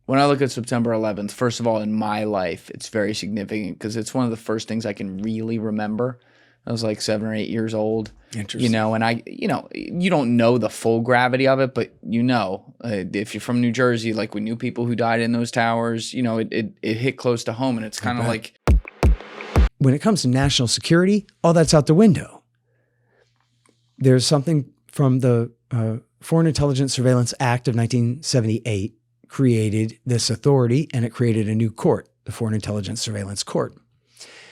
When I look at September 11th, first of all, in my life, it's very significant because it's one of the first things I can really remember. I was like 7 or 8 years old, Interesting. And you don't know the full gravity of it, but if you're from New Jersey, like we knew people who died in those towers, it hit close to home, and it's kind of like. When it comes to national security, all that's out the window. There's something from the Foreign Intelligence Surveillance Act of 1978 created this authority, and it created a new court, the Foreign Intelligence Surveillance Court.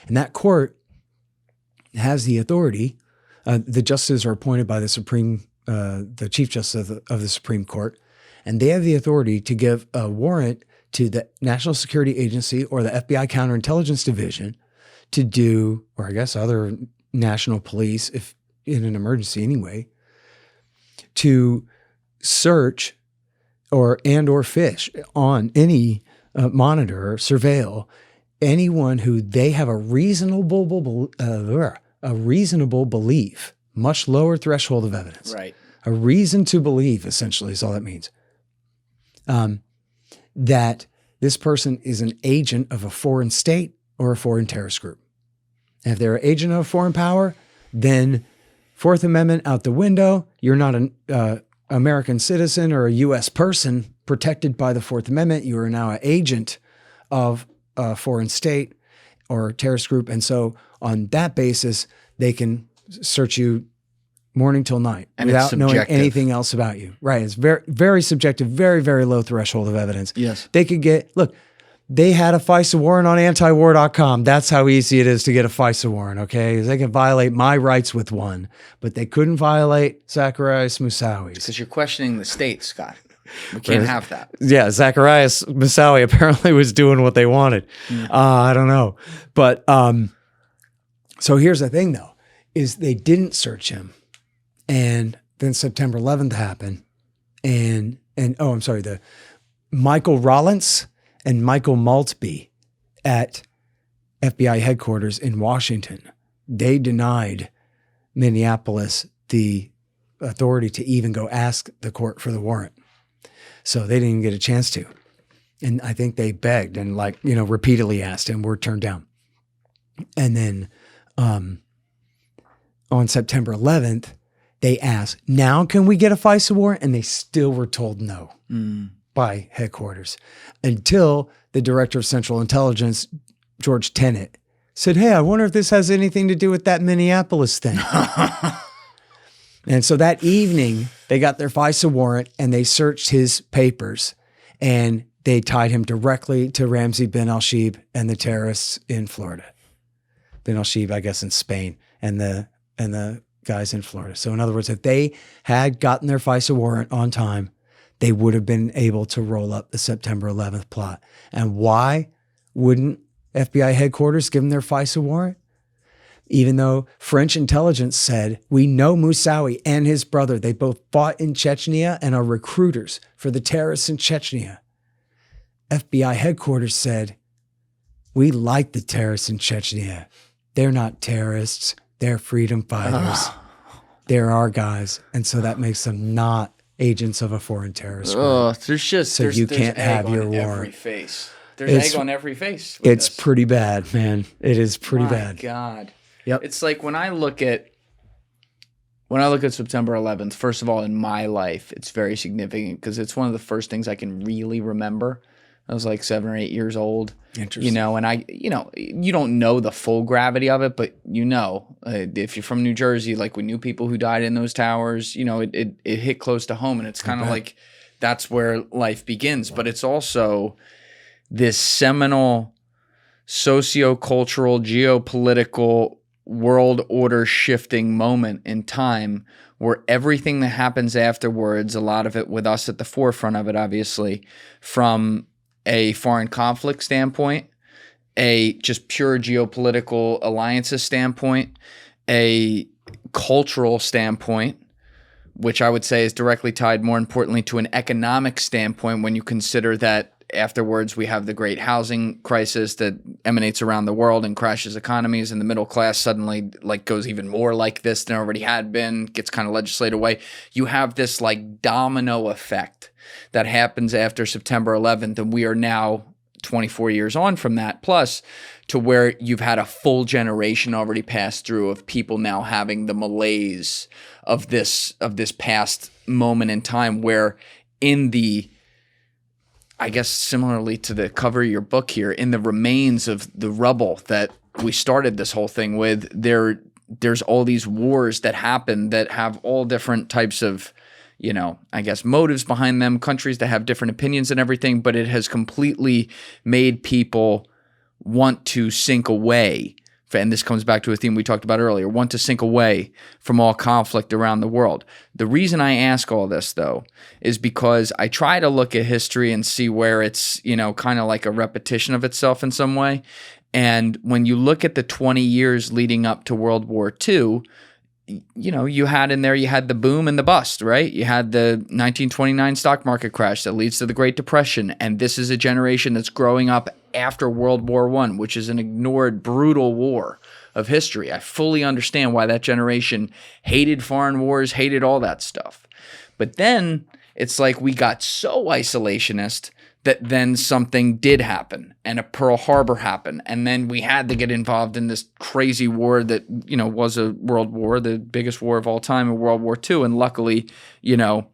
And that court has the authority. The justices are appointed by the Chief Justice of the Supreme Court, and they have the authority to give a warrant to the National Security Agency or the FBI Counterintelligence Division to do, or I guess other national police, if in an emergency anyway, to search or fish on any monitor or surveil anyone who they have a reasonable belief, much lower threshold of evidence. Right. A reason to believe, essentially, is all that means. That this person is an agent of a foreign state or a foreign terrorist group. And if they're an agent of a foreign power, then Fourth Amendment out the window. You're not an American citizen or a U.S. person protected by the Fourth Amendment. You are now an agent of a foreign state or terrorist group. And so on that basis, they can search you morning till night and without knowing anything else about you. Right. It's very, very subjective, very, very low threshold of evidence. Yes. They could they had a FISA warrant on antiwar.com. That's how easy it is to get a FISA warrant, okay? They can violate my rights with one, but they couldn't violate Zacharias Moussaoui's. Because you're questioning the state, Scott. We can't have that. Yeah, Zacharias Moussaoui apparently was doing what they wanted. I don't know. But so here's the thing, though, is they didn't search him. And then September 11th happened. The Michael Rollins and Michael Maltby at FBI headquarters in Washington, they denied Minneapolis the authority to even go ask the court for the warrant. So they didn't even get a chance to. And I think they begged and repeatedly asked and were turned down. And then on September 11th, they asked, now can we get a FISA warrant? And they still were told no. By headquarters, until the director of Central Intelligence, George Tenet, said, hey, I wonder if this has anything to do with that Minneapolis thing. And so that evening, they got their FISA warrant and they searched his papers, and they tied him directly to Ramzi bin al-Shibh and the terrorists in Florida. Bin al-Shibh, I guess, in Spain, and the guys in Florida. So in other words, if they had gotten their FISA warrant on time, they would have been able to roll up the September 11th plot. And why wouldn't FBI headquarters give them their FISA warrant? Even though French intelligence said, we know Moussaoui and his brother, they both fought in Chechnya and are recruiters for the terrorists in Chechnya. FBI headquarters said, we like the terrorists in Chechnya. They're not terrorists. They're freedom fighters. They're our guys. And so that makes them not agents of a foreign terrorist group. There's you can't have your warrant. Every face. There's egg on every face. It's pretty bad, man. It is pretty bad. My God. Yep. It's like when I look at September 11th, first of all, in my life, it's very significant because it's one of the first things I can really remember. I was like 7 or 8 years old. Interesting. And you don't know the full gravity of it, but if you're from New Jersey, like we knew people who died in those towers, it hit close to home, and it's kind of like that's where life begins. But it's also this seminal socio-cultural, geopolitical, world order shifting moment in time where everything that happens afterwards, a lot of it with us at the forefront of it, obviously, from a foreign conflict standpoint, a just pure geopolitical alliances standpoint, a cultural standpoint, which I would say is directly tied, more importantly, to an economic standpoint when you consider that afterwards, we have the great housing crisis that emanates around the world and crashes economies, and the middle class suddenly like goes even more like this than already had been, gets kind of legislated away. You have this like domino effect that happens after September 11th, and we are now 24 years on from that, plus to where you've had a full generation already pass through of people now having the malaise of this past moment in time, where in the, I guess similarly to the cover of your book here, in the remains of the rubble that we started this whole thing with, there's all these wars that happen that have all different types of, you know, I guess motives behind them, countries that have different opinions and everything, but it has completely made people want to sink away. And this comes back to a theme we talked about earlier, want to sink away from all conflict around the world. The reason I ask all this, though, is because I try to look at history and see where it's, you know, kind of like a repetition of itself in some way. And when you look at the 20 years leading up to World War II, you know, you had the boom and the bust, right? You had the 1929 stock market crash that leads to the Great Depression. And this is a generation that's growing up after World War I, which is an ignored, brutal war of history. I fully understand why that generation hated foreign wars, hated all that stuff. But then it's like we got so isolationist that then something did happen, and a Pearl Harbor happened, and then we had to get involved in this crazy war that, you know, was a world war, the biggest war of all time in World War II, and luckily, you know,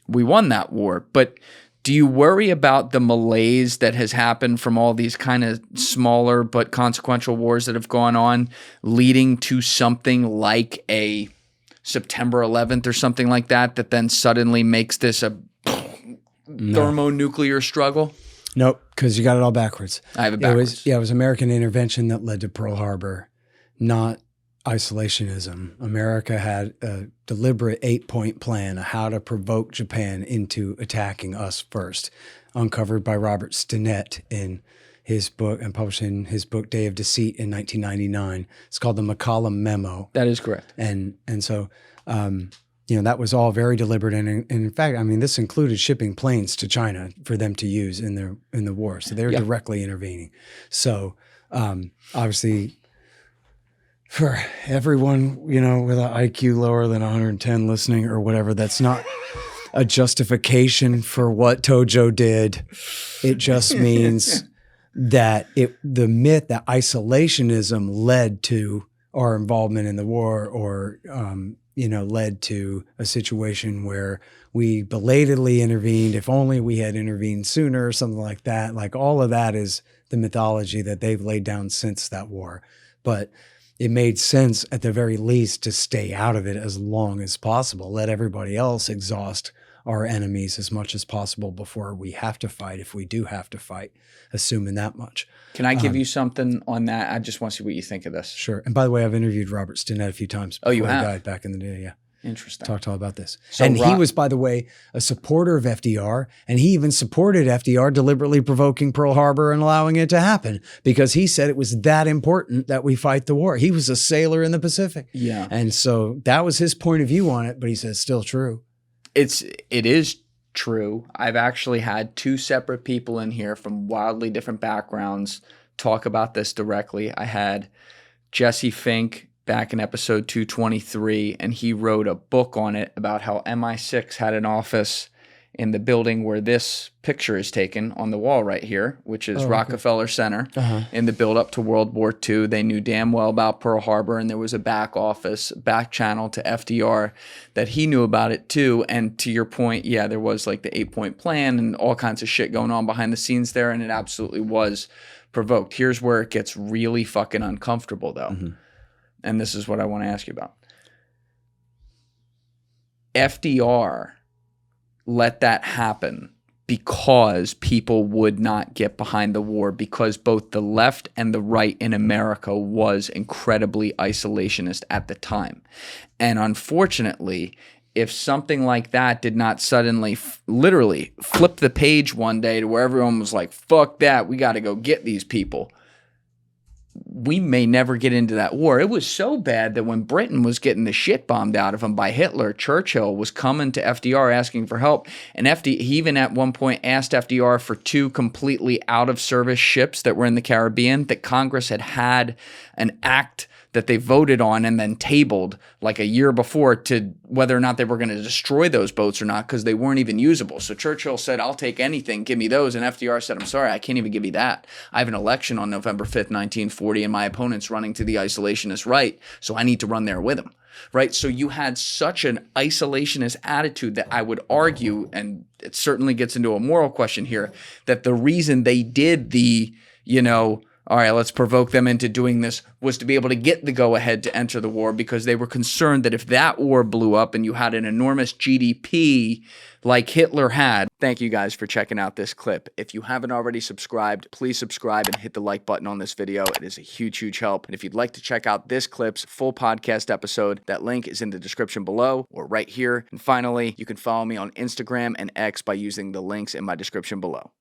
we won that war. But do you worry about the malaise that has happened from all these kind of smaller but consequential wars that have gone on, leading to something like a September 11th or something like that, that then suddenly makes this a thermonuclear struggle? Nope, because you got it all backwards. I have it backwards. It was American intervention that led to Pearl Harbor, not isolationism. America had a deliberate 8-point plan of how to provoke Japan into attacking us first, uncovered by Robert Stinnett in his book and published in his book Day of Deceit in 1999. It's called the McCollum Memo. That is correct. And so you know, that was all very deliberate, and in fact, I mean, this included shipping planes to China for them to use in the war. So they were directly intervening. So obviously, for everyone, you know, with an IQ lower than 110 listening or whatever, that's not a justification for what Tojo did. It just means that the myth that isolationism led to our involvement in the war, or you know, led to a situation where we belatedly intervened. If only we had intervened sooner, or something like that. Like, all of that is the mythology that they've laid down since that war. But it made sense at the very least to stay out of it as long as possible. Let everybody else exhaust our enemies as much as possible before we have to fight, if we do have to fight, assuming that much. Can I give you something on that? I just want to see what you think of this. Sure. And by the way, I've interviewed Robert Stinnett a few times before he died back in the day. Yeah. Interesting. Talked all about this. So and he was, by the way, a supporter of FDR, and he even supported FDR deliberately provoking Pearl Harbor and allowing it to happen, because he said it was that important that we fight the war. He was a sailor in the Pacific. Yeah. And so that was his point of view on it, but he says still true. It is true. I've actually had two separate people in here from wildly different backgrounds talk about this directly. I had Jesse Fink back in episode 223, and he wrote a book on it about how MI6 had an office in the building where this picture is taken on the wall right here, which is Rockefeller Center. In the build up to World War II, they knew damn well about Pearl Harbor, and there was a back office, back channel to FDR that he knew about it too. And to your point, yeah, there was like the 8-point plan and all kinds of shit going on behind the scenes there, and it absolutely was provoked. Here's where it gets really fucking uncomfortable though. And this is what I want to ask you about. FDR let that happen because people would not get behind the war, because both the left and the right in America was incredibly isolationist at the time. And unfortunately, if something like that did not suddenly literally flip the page one day to where everyone was like, fuck that, we got to go get these people, we may never get into that war. It was so bad that when Britain was getting the shit bombed out of them by Hitler, Churchill was coming to FDR asking for help. And he even at one point asked FDR for 2 completely out of service ships that were in the Caribbean that Congress had an act that they voted on and then tabled like a year before to whether or not they were going to destroy those boats or not because they weren't even usable. So Churchill said, I'll take anything, give me those. And FDR said, I'm sorry, I can't even give you that. I have an election on November 5th, 1940, and my opponent's running to the isolationist right, so I need to run there with him. Right? So you had such an isolationist attitude that I would argue, and it certainly gets into a moral question here, that the reason they did the, all right, let's provoke them into doing this was to be able to get the go-ahead to enter the war because they were concerned that if that war blew up and you had an enormous GDP like Hitler had. Thank you guys for checking out this clip. If you haven't already subscribed, please subscribe and hit the like button on this video. It is a huge, huge help. And if you'd like to check out this clip's full podcast episode, that link is in the description below or right here. And finally, you can follow me on Instagram and X by using the links in my description below.